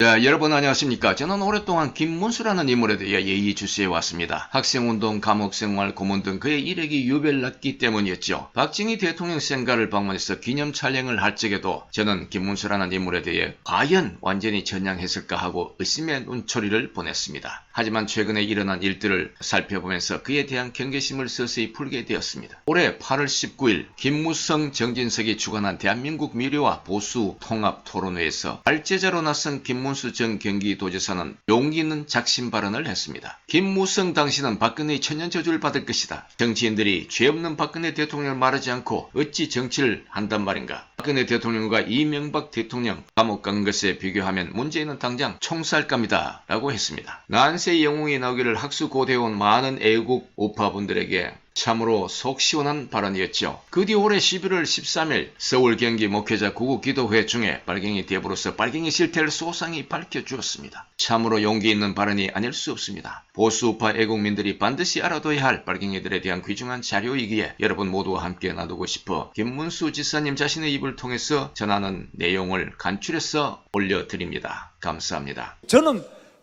자, 여러분 안녕하십니까. 저는 오랫동안 김문수라는 인물에 대해 예의주시해 왔습니다. 학생운동, 감옥생활, 고문 등 그의 이력이 유별났기 때문이었죠. 박정희 대통령 생가를 방문해서 기념 촬영을 할 적에도 저는 김문수라는 인물에 대해 과연 완전히 전향했을까 하고 의심의 눈초리를 보냈습니다. 하지만 최근에 일어난 일들을 살펴보면서 그에 대한 경계심을 서서히 풀게 되었습니다. 올해 8월 19일 김무성, 정진석이 주관한 대한민국 미래와 보수 통합 토론회에서 발제자로 나선 김문수 전 경기도지사는 용기 있는 작심 발언을 했습니다. 김무성 당신은 박근혜의 천년 저주를 받을 것이다. 정치인들이 죄 없는 박근혜 대통령을 말하지 않고 어찌 정치를 한단 말인가. 박근혜 대통령과 이명박 대통령 감옥 간 것에 비교하면 문재인은 당장 총살 겁니다. 라고 했습니다. 난세의 영웅이 나오기를 학수고대해온 많은 애국 우파분들에게 참으로 속 시원한 발언이었죠. 그 뒤 올해 11월 13일 서울 경기 목회자 구국기도회 중에 빨갱이 대부로서 빨갱이 실태를 소상히 밝혀주었습니다. 참으로 용기 있는 발언이 아닐 수 없습니다. 보수우파 애국민들이 반드시 알아둬야 할 빨갱이들에 대한 귀중한 자료이기에 여러분 모두와 함께 나누고 싶어 김문수 지사님 자신의 입을 통해서 전하는 내용을 간추려서 올려드립니다. 감사합니다. 저는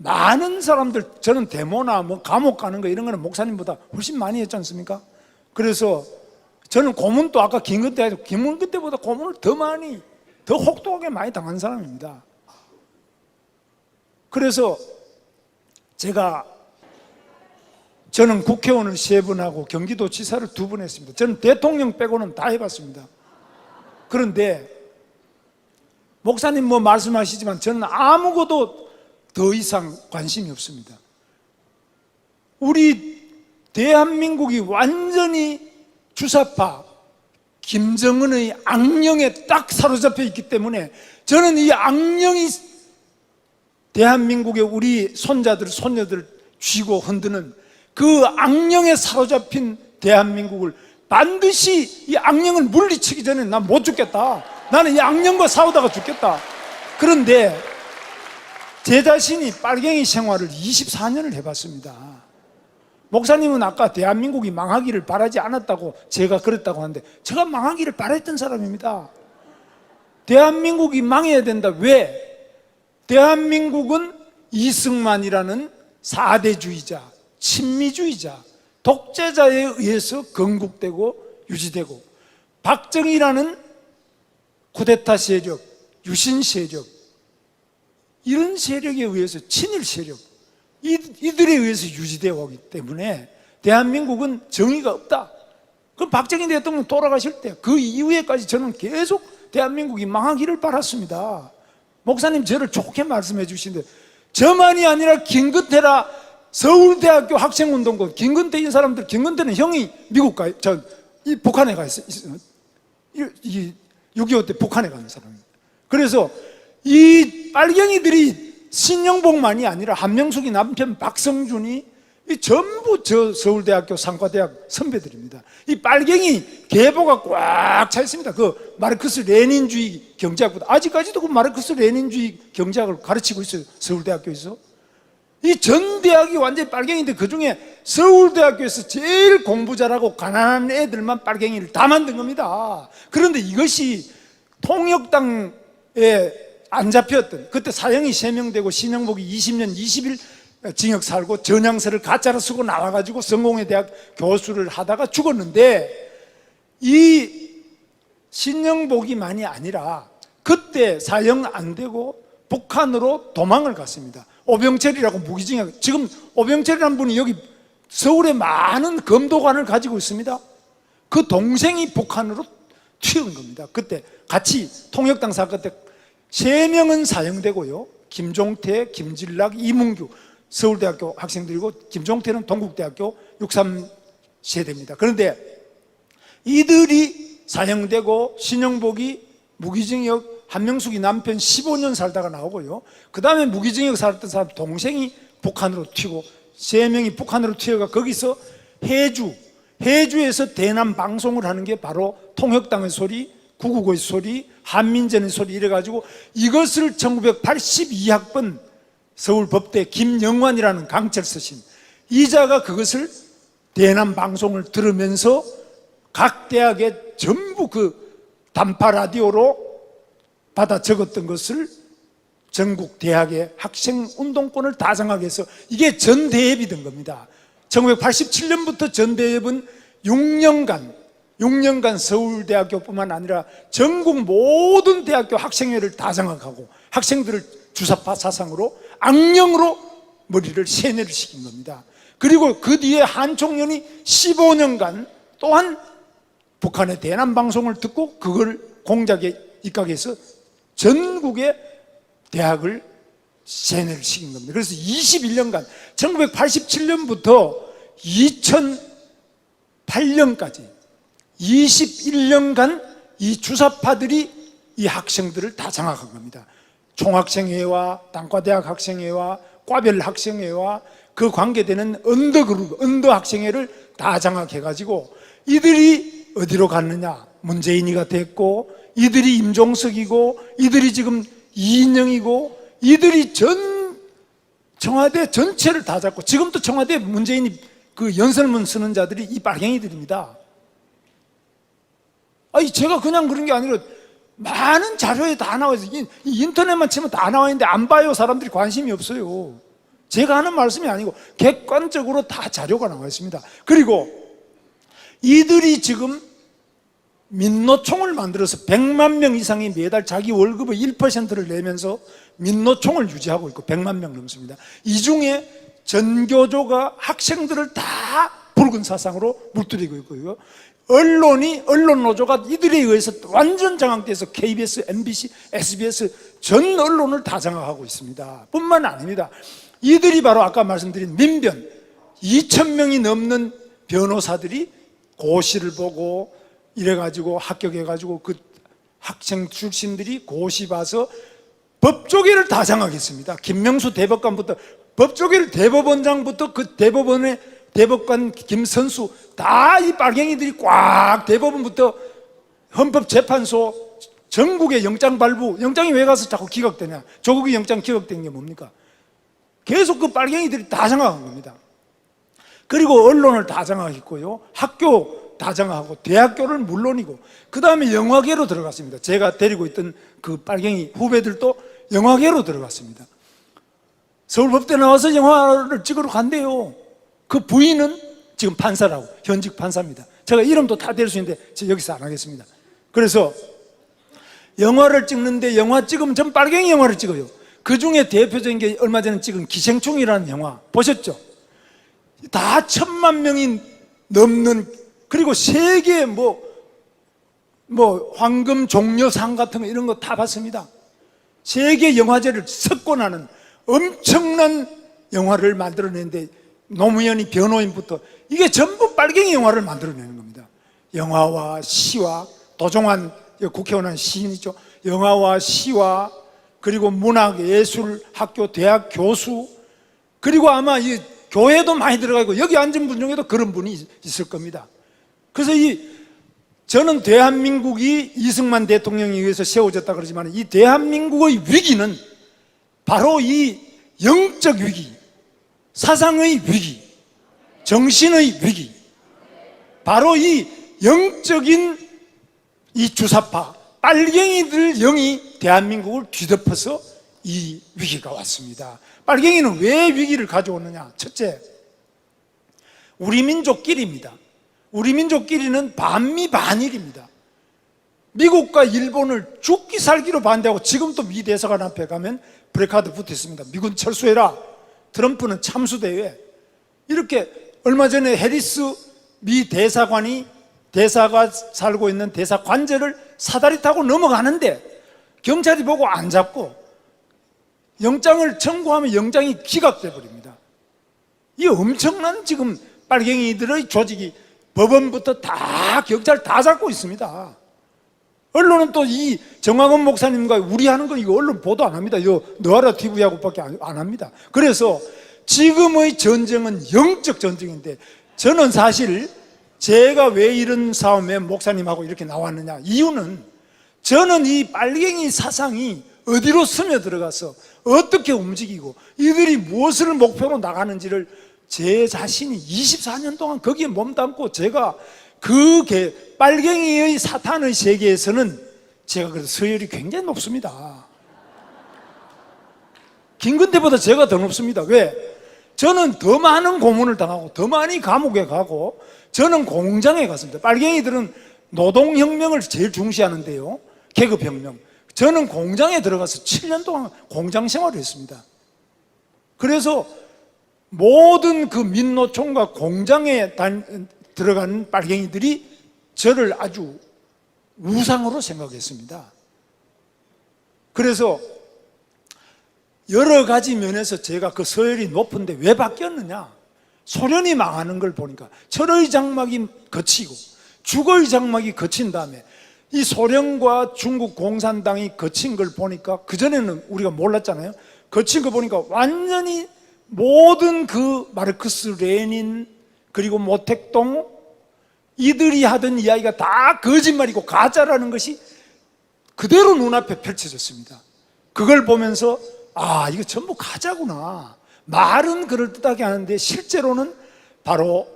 많은 사람들, 저는 데모나 뭐 감옥 가는 거 이런 거는 목사님보다 훨씬 많이 했지 않습니까? 그래서 저는 고문도 아까 김근태 때보다 고문을 더 많이, 더 혹독하게 많이 당한 사람입니다. 그래서 저는 국회의원을 3번 경기도 지사를 2번 했습니다. 저는 대통령 빼고는 다 해봤습니다. 그런데 목사님 뭐 말씀하시지만 저는 아무것도 더 이상 관심이 없습니다. 우리 대한민국이 완전히 주사파 김정은의 악령에 딱 사로잡혀 있기 때문에 저는 이 악령이 대한민국의 우리 손자들, 손녀들 쥐고 흔드는 그 악령에 사로잡힌 대한민국을 반드시 이 악령을 물리치기 전에 난 못 죽겠다. 나는 이 악령과 싸우다가 죽겠다. 그런데 제 자신이 빨갱이 생활을 24년을 해봤습니다. 목사님은 아까 대한민국이 망하기를 바라지 않았다고 제가 그랬다고 하는데 제가 망하기를 바랬던 사람입니다. 대한민국이 망해야 된다. 왜? 대한민국은 이승만이라는 사대주의자, 친미주의자, 독재자에 의해서 건국되고 유지되고 박정희라는 쿠데타 세력, 유신 세력 이런 세력에 의해서 친일 세력 이들에 의해서 유지되어 오기 때문에 대한민국은 정의가 없다. 그럼 박정희 대통령 돌아가실 때 그 이후에까지 저는 계속 대한민국이 망하기를 바랐습니다. 목사님 저를 좋게 말씀해 주시는데 저만이 아니라 김근태라 서울대학교 학생운동권 김근태인 사람들, 김근태는 형이 미국 북한에 가 있어요. 6.25 때 북한에 가는 사람입니다. 그래서 이 빨갱이들이 신영복만이 아니라 한명숙이 남편 박성준이 전부 저 서울대학교 상과대학 선배들입니다. 이 빨갱이 계보가 꽉 차 있습니다. 그 마르크스 레닌주의 경제학보다 아직까지도 그 마르크스 레닌주의 경제학을 가르치고 있어요. 서울대학교에서. 이 전 대학이 완전히 빨갱이인데 그중에 서울대학교에서 제일 공부 잘하고 가난한 애들만 빨갱이를 다 만든 겁니다. 그런데 이것이 통역당에 안 잡혔던 그때 사형이 3명 되고 신영복이 20년 20일 징역 살고 전향서를 가짜로 쓰고 나와가지고 성공회 대학 교수를 하다가 죽었는데 이 신영복이만이 아니라 그때 사형 안 되고 북한으로 도망을 갔습니다. 오병철이라고 무기징역. 지금 오병철이라는 분이 여기 서울에 많은 검도관을 가지고 있습니다. 그 동생이 북한으로 튀은 겁니다. 그때 같이 통역당 사건 때 3명은 사형되고요. 김종태, 김진락, 이문규 서울대학교 학생들이고 김종태는 동국대학교 63세대입니다. 그런데 이들이 사형되고 신영복이 무기징역, 한명숙이 남편 15년 살다가 나오고요. 그 다음에 무기징역 살았던 사람 동생이 북한으로 튀고 3명이 북한으로 튀어가 거기서 해주에서 대남 방송을 하는 게 바로 통역당의 소리, 구국의 소리, 한민전의 소리 이래가지고 이것을 1982학번 서울법대 김영환이라는 강철 서신 이자가 그것을 대남 방송을 들으면서 각 대학에 전부 그 단파 라디오로 받아 적었던 것을 전국 대학의 학생 운동권을 다 장악해서 이게 전대협이 된 겁니다. 1987년부터 전대협은 6년간 서울대학교뿐만 아니라 전국 모든 대학교 학생회를 다 장악하고 학생들을 주사파 사상으로 악령으로 머리를 세뇌를 시킨 겁니다. 그리고 그 뒤에 한총련이 15년간 또한 북한의 대남방송을 듣고 그걸 공작에 입각해서 전국의 대학을 세뇌를 시킨 겁니다. 그래서 21년간 1987년부터 2008년까지 21년간 이 주사파들이 이 학생들을 다 장악한 겁니다. 총학생회와 단과대학 학생회와 과별 학생회와 그 관계되는 언더그룹, 언더학생회를 다 장악해가지고 이들이 어디로 갔느냐? 문재인이가 됐고 이들이 임종석이고 이들이 지금 이인영이고 이들이 청와대 전체를 다 잡고 지금도 청와대 문재인이 그 연설문 쓰는 자들이 이 빨갱이들입니다. 아니 제가 그냥 그런 게 아니라 많은 자료에 다 나와 있어요. 인터넷만 치면 다 나와 있는데 안 봐요. 사람들이 관심이 없어요. 제가 하는 말씀이 아니고 객관적으로 다 자료가 나와 있습니다. 그리고 이들이 지금 민노총을 만들어서 100만 명 이상이 매달 자기 월급의 1%를 내면서 민노총을 유지하고 있고 100만 명 넘습니다. 이 중에 전교조가 학생들을 다 붉은 사상으로 물들이고 있고요. 언론노조가 이들에 의해서 완전 장악돼서 KBS, MBC, SBS 전 언론을 다 장악하고 있습니다. 뿐만 아닙니다. 이들이 바로 아까 말씀드린 민변 2,000명이 넘는 변호사들이 고시를 보고 이래가지고 합격해가지고 그 학생 출신들이 고시 봐서 법조계를 다 장악했습니다. 김명수 대법관부터 법조계를 대법원장부터 그 대법원의 대법관 김선수 다 이 빨갱이들이 꽉 대법원부터 헌법재판소 전국의 영장 발부 영장이 왜 가서 자꾸 기각되냐 조국이 영장 기각된 게 뭡니까? 계속 그 빨갱이들이 다 장악한 겁니다. 그리고 언론을 다 장악했고요 학교 다 장악하고 대학교를 물론이고 그 다음에 영화계로 들어갔습니다. 제가 데리고 있던 그 빨갱이 후배들도 영화계로 들어갔습니다. 서울법대 나와서 영화를 찍으러 간대요. 그 부인은 지금 판사라고 현직 판사입니다. 제가 이름도 다 댈 수 있는데 제가 여기서 안 하겠습니다. 그래서 영화를 찍는데 영화 찍으면 전 빨갱이 영화를 찍어요. 그 중에 대표적인 게 얼마 전에 찍은 기생충이라는 영화 보셨죠? 다 1,000만 명이 넘는 그리고 세계 황금 종려상 같은 거 이런 거 다 봤습니다. 세계 영화제를 석권하는 엄청난 영화를 만들어내는데 노무현이 변호인부터 이게 전부 빨갱이 영화를 만들어내는 겁니다. 영화와 시와 도종환 국회의원 시인이죠. 영화와 시와 그리고 문학, 예술, 학교, 대학 교수 그리고 아마 이 교회도 많이 들어가고 여기 앉은 분 중에도 그런 분이 있을 겁니다. 그래서 저는 대한민국이 이승만 대통령에 의해서 세워졌다 그러지만 이 대한민국의 위기는 바로 이 영적 위기, 사상의 위기, 정신의 위기, 바로 이 영적인 이 주사파, 빨갱이들 영이 대한민국을 뒤덮어서 이 위기가 왔습니다. 빨갱이는 왜 위기를 가져오느냐? 첫째, 우리 민족끼리입니다. 우리 민족끼리는 반미반일입니다. 미국과 일본을 죽기 살기로 반대하고 지금도 미 대사관 앞에 가면 프레카드 붙어 있습니다. 미군 철수해라. 트럼프는 참수대회. 이렇게 얼마 전에 해리스 미 대사가 살고 있는 대사 관저를 사다리 타고 넘어가는데 경찰이 보고 안 잡고 영장을 청구하면 영장이 기각돼 버립니다. 이 엄청난 지금 빨갱이들의 조직이 법원부터 다 경찰 다 잡고 있습니다. 언론은 또 이 정광훈 목사님과 우리 하는 거 이거 언론 보도 안 합니다. 이거 너하라 TV하고밖에 안 합니다. 그래서 지금의 전쟁은 영적 전쟁인데 저는 사실 제가 왜 이런 싸움에 목사님하고 이렇게 나왔느냐 이유는 저는 이 빨갱이 사상이 어디로 스며들어가서 어떻게 움직이고 이들이 무엇을 목표로 나가는지를 제 자신이 24년 동안 거기에 몸담고 제가 그 빨갱이의 사탄의 세계에서는 제가 그래서 서열이 굉장히 높습니다. 김근태보다 제가 더 높습니다. 왜? 저는 더 많은 고문을 당하고 더 많이 감옥에 가고 저는 공장에 갔습니다. 빨갱이들은 노동혁명을 제일 중시하는데요, 계급혁명. 저는 공장에 들어가서 7년 동안 공장 생활을 했습니다. 그래서 모든 그 민노총과 공장에 들어가는 빨갱이들이 저를 아주 우상으로 생각했습니다. 그래서 여러 가지 면에서 제가 그 서열이 높은데 왜 바뀌었느냐? 소련이 망하는 걸 보니까 철의 장막이 거치고 주거의 장막이 거친 다음에 이 소련과 중국 공산당이 거친 걸 보니까, 그전에는 우리가 몰랐잖아요. 거친 거 보니까 완전히 모든 그 마르크스, 레닌, 그리고 모택동, 이들이 하던 이야기가 다 거짓말이고 가짜라는 것이 그대로 눈앞에 펼쳐졌습니다. 그걸 보면서 아, 이거 전부 가짜구나. 말은 그럴듯하게 하는데 실제로는 바로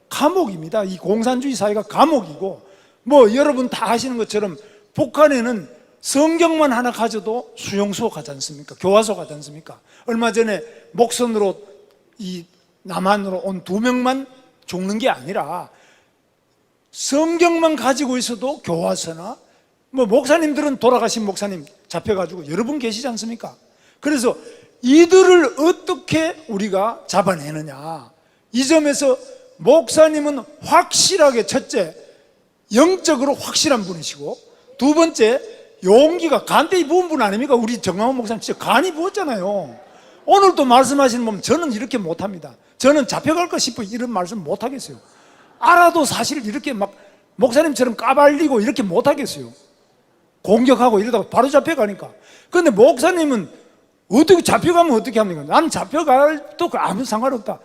감옥입니다. 이 공산주의 사회가 감옥이고, 뭐 여러분 다 아시는 것처럼 북한에는 성경만 하나 가져도 수용소 가지 않습니까? 교화소 가지 않습니까? 얼마 전에 목선으로 이 남한으로 온 2명만 죽는 게 아니라 성경만 가지고 있어도 교화소나, 뭐 목사님들은 돌아가신 목사님 잡혀가지고 여러 분 계시지 않습니까? 그래서 이들을 어떻게 우리가 잡아내느냐, 이 점에서 목사님은 확실하게, 첫째, 영적으로 확실한 분이시고, 두 번째, 용기가 간대히 부은 분 아닙니까? 우리 정광훈 목사님 진짜 간이 부었잖아요. 오늘도 말씀하시는 보면 저는 이렇게 못합니다. 저는 잡혀갈까 싶어 이런 말씀 못하겠어요. 알아도 사실 이렇게 막 목사님처럼 까발리고 이렇게 못하겠어요. 공격하고 이러다가 바로 잡혀가니까. 그런데 목사님은 어떻게 잡혀가면 어떻게 합니까? 나는 잡혀가도 아무 상관없다.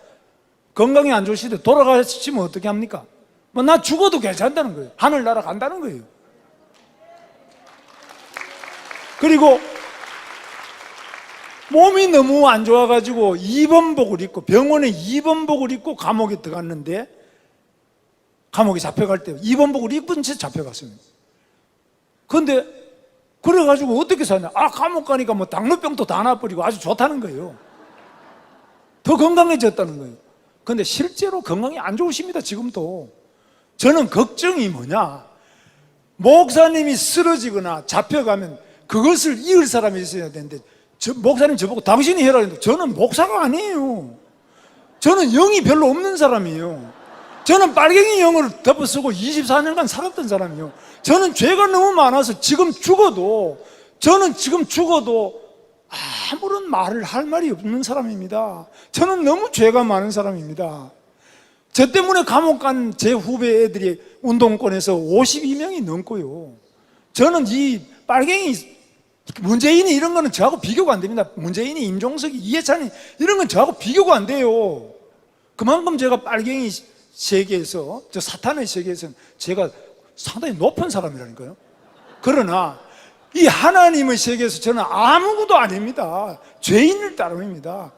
건강이 안 좋으시대 돌아가시면 어떻게 합니까? 뭐 나 죽어도 괜찮다는 거예요. 하늘 날아간다는 거예요. 그리고 몸이 너무 안 좋아가지고 입원복을 입고, 병원에 입원복을 입고 감옥에 들어갔는데, 감옥에 잡혀갈 때 입원복을 입은 채 잡혀갔습니다. 그런데 그래가지고 어떻게 사냐? 아, 감옥 가니까 뭐 당뇨병도 다 나버리고 아주 좋다는 거예요. 더 건강해졌다는 거예요. 그런데 실제로 건강이 안 좋으십니다, 지금도. 저는 걱정이 뭐냐, 목사님이 쓰러지거나 잡혀가면 그것을 이을 사람이 있어야 되는데, 목사님 저보고 당신이 해라 했는데 저는 목사가 아니에요. 저는 영이 별로 없는 사람이에요. 저는 빨갱이 영을 덮어쓰고 24년간 살았던 사람이에요. 저는 죄가 너무 많아서 지금 죽어도, 저는 지금 죽어도 아무런 말을 할 말이 없는 사람입니다. 저는 너무 죄가 많은 사람입니다. 저 때문에 감옥 간 제 후배 애들이 운동권에서 52명이 넘고요. 저는 이 빨갱이 문재인이 이런 거는 저하고 비교가 안 됩니다. 문재인이, 임종석이, 이해찬이 이런 건 저하고 비교가 안 돼요. 그만큼 제가 빨갱이 세계에서, 저 사탄의 세계에서는 제가 상당히 높은 사람이라니까요. 그러나 이 하나님의 세계에서 저는 아무것도 아닙니다. 죄인일 따름입니다.